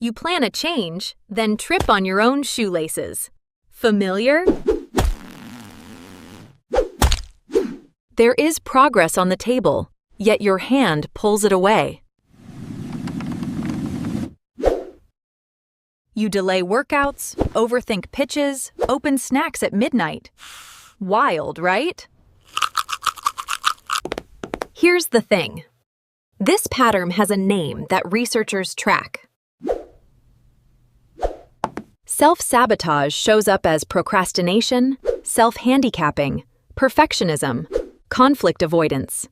You plan a change, then trip on your own shoelaces. Familiar? There is progress on the table, yet your hand pulls it away. You delay workouts, overthink pitches, open snacks at midnight. Wild, right? Here's the thing. This pattern has a name that researchers track. Self-sabotage shows up as procrastination, self-handicapping, perfectionism, conflict avoidance.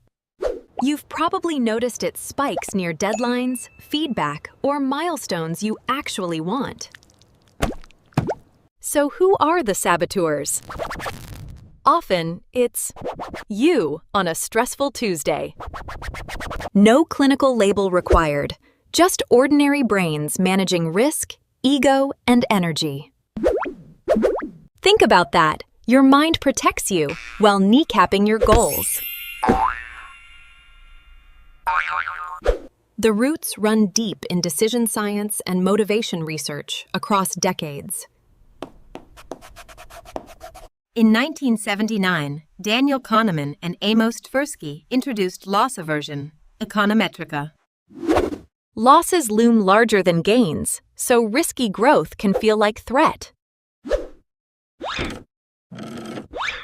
You've probably noticed it spikes near deadlines, feedback, or milestones you actually want. So who are the saboteurs? Often, it's you on a stressful Tuesday. No clinical label required, just ordinary brains managing risk, ego, and energy. Think about that. Your mind protects you while kneecapping your goals. The roots run deep in decision science and motivation research across decades. In 1979, Daniel Kahneman and Amos Tversky introduced loss aversion, econometrica. Losses loom larger than gains, so risky growth can feel like threat.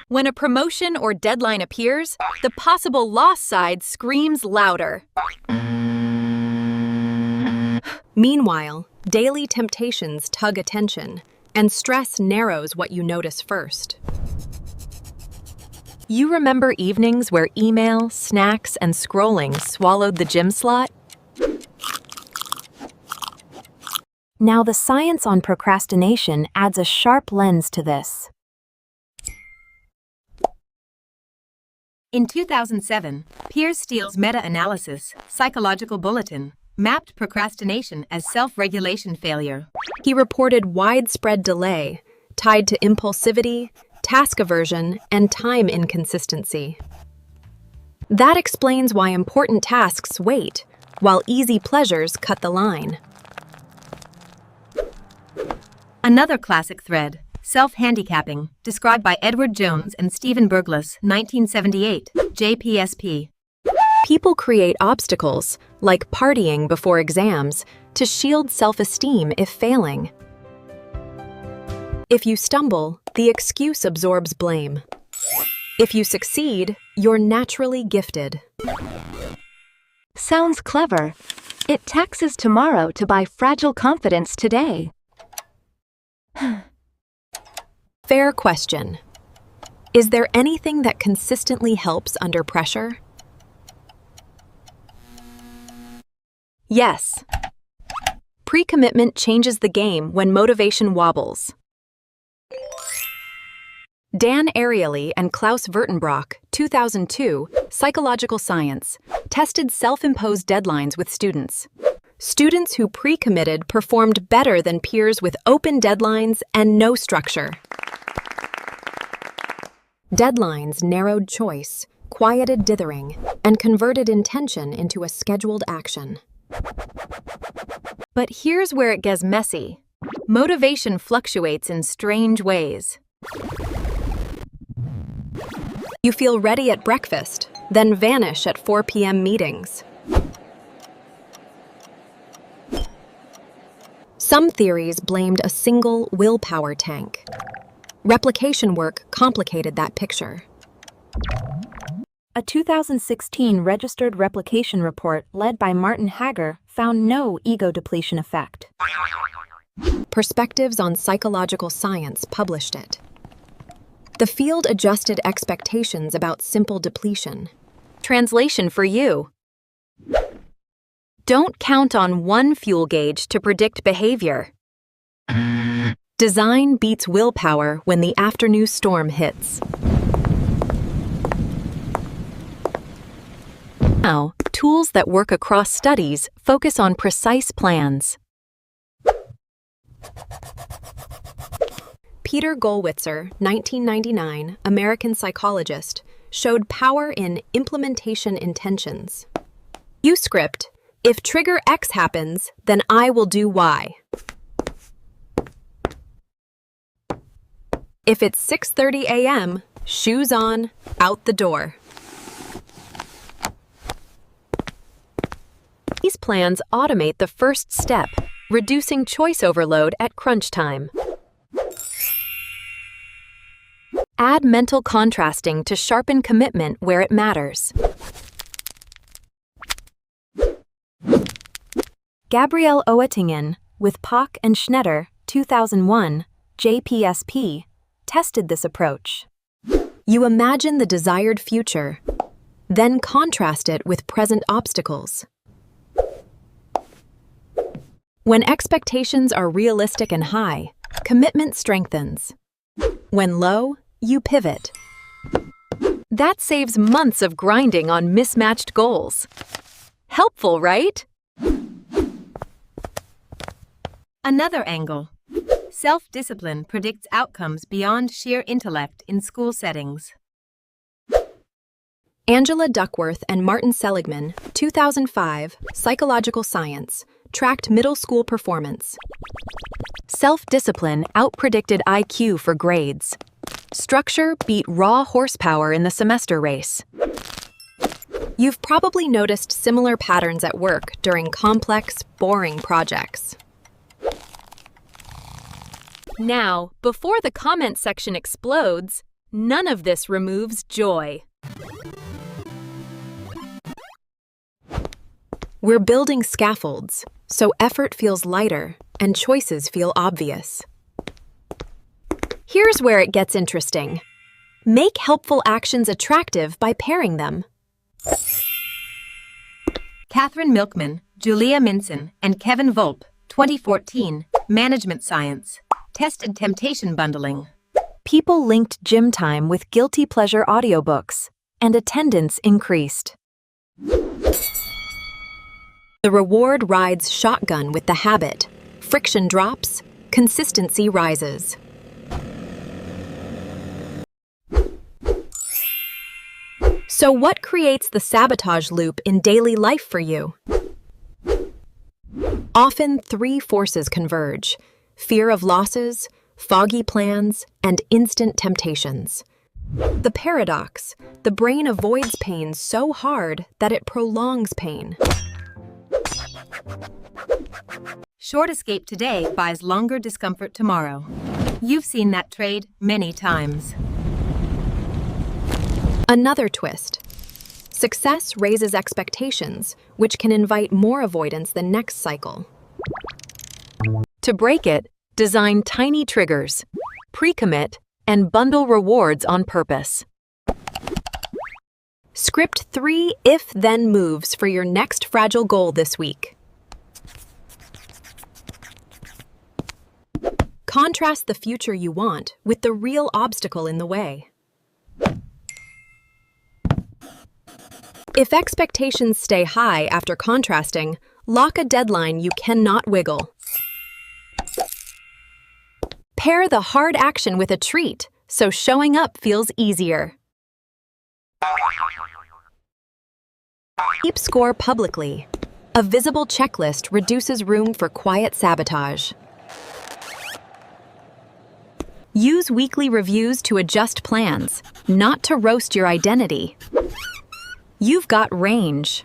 When a promotion or deadline appears, the possible loss side screams louder. Meanwhile, daily temptations tug attention, and stress narrows what you notice first. You remember evenings where email, snacks, and scrolling swallowed the gym slot? Now, the science on procrastination adds a sharp lens to this. In 2007, Piers Steele's meta-analysis, Psychological Bulletin, mapped procrastination as self-regulation failure. He reported widespread delay, tied to impulsivity, task aversion, and time inconsistency. That explains why important tasks wait, while easy pleasures cut the line. Another classic thread, self-handicapping, described by Edward Jones and Stephen Berglas, 1978, JPSP. People create obstacles, like partying before exams, to shield self-esteem if failing. If you stumble, the excuse absorbs blame. If you succeed, you're naturally gifted. Sounds clever. It taxes tomorrow to buy fragile confidence today. Fair question. Is there anything that consistently helps under pressure? Yes. Precommitment changes the game when motivation wobbles. Dan Ariely and Klaus Wertenbroch, 2002, Psychological Science, tested self-imposed deadlines with students. Students who pre-committed performed better than peers with open deadlines and no structure. Deadlines narrowed choice, quieted dithering, and converted intention into a scheduled action. But here's where it gets messy. Motivation fluctuates in strange ways. You feel ready at breakfast, then vanish at 4 p.m. meetings. Some theories blamed a single willpower tank. Replication work complicated that picture. A 2016 registered replication report led by Martin Hagger found no ego depletion effect. Perspectives on Psychological Science published it. The field adjusted expectations about simple depletion. Translation for you. Don't count on one fuel gauge to predict behavior. Design beats willpower when the afternoon storm hits. Now, tools that work across studies focus on precise plans. Peter Gollwitzer, 1999, American psychologist, showed power in implementation intentions. You script, If trigger X happens, then I will do Y. If it's 6:30 a.m., shoes on, out the door. These plans automate the first step, reducing choice overload at crunch time. Add mental contrasting to sharpen commitment where it matters. Gabriele Oettingen, with Pock and Schnetter, 2001, JPSP, tested this approach. You imagine the desired future, then contrast it with present obstacles. When expectations are realistic and high, commitment strengthens. When low, you pivot. That saves months of grinding on mismatched goals. Helpful, right? Another angle. Self-discipline predicts outcomes beyond sheer intellect in school settings. Angela Duckworth and Martin Seligman, 2005, Psychological Science, tracked middle school performance. Self-discipline outpredicted IQ for grades. Structure beat raw horsepower in the semester race. You've probably noticed similar patterns at work during complex, boring projects. Now, before the comment section explodes, none of this removes joy. We're building scaffolds, so effort feels lighter and choices feel obvious. Here's where it gets interesting. Make helpful actions attractive by pairing them. Catherine Milkman, Julia Minson, and Kevin Volpp, 2014, Management Science, tested temptation bundling. People linked gym time with guilty pleasure audiobooks, and attendance increased. The reward rides shotgun with the habit. Friction drops, consistency rises. So what creates the sabotage loop in daily life for you? Often 3 forces converge: fear of losses, foggy plans, and instant temptations. The paradox: the brain avoids pain so hard that it prolongs pain. Short escape today buys longer discomfort tomorrow. You've seen that trade many times. Another twist. Success raises expectations, which can invite more avoidance the next cycle. To break it, design tiny triggers, pre-commit, and bundle rewards on purpose. Script 3 if-then moves for your next fragile goal this week. Contrast the future you want with the real obstacle in the way. If expectations stay high after contrasting, lock a deadline you cannot wiggle. Pair the hard action with a treat, so showing up feels easier. Keep score publicly. A visible checklist reduces room for quiet sabotage. Use weekly reviews to adjust plans, not to roast your identity. You've got range.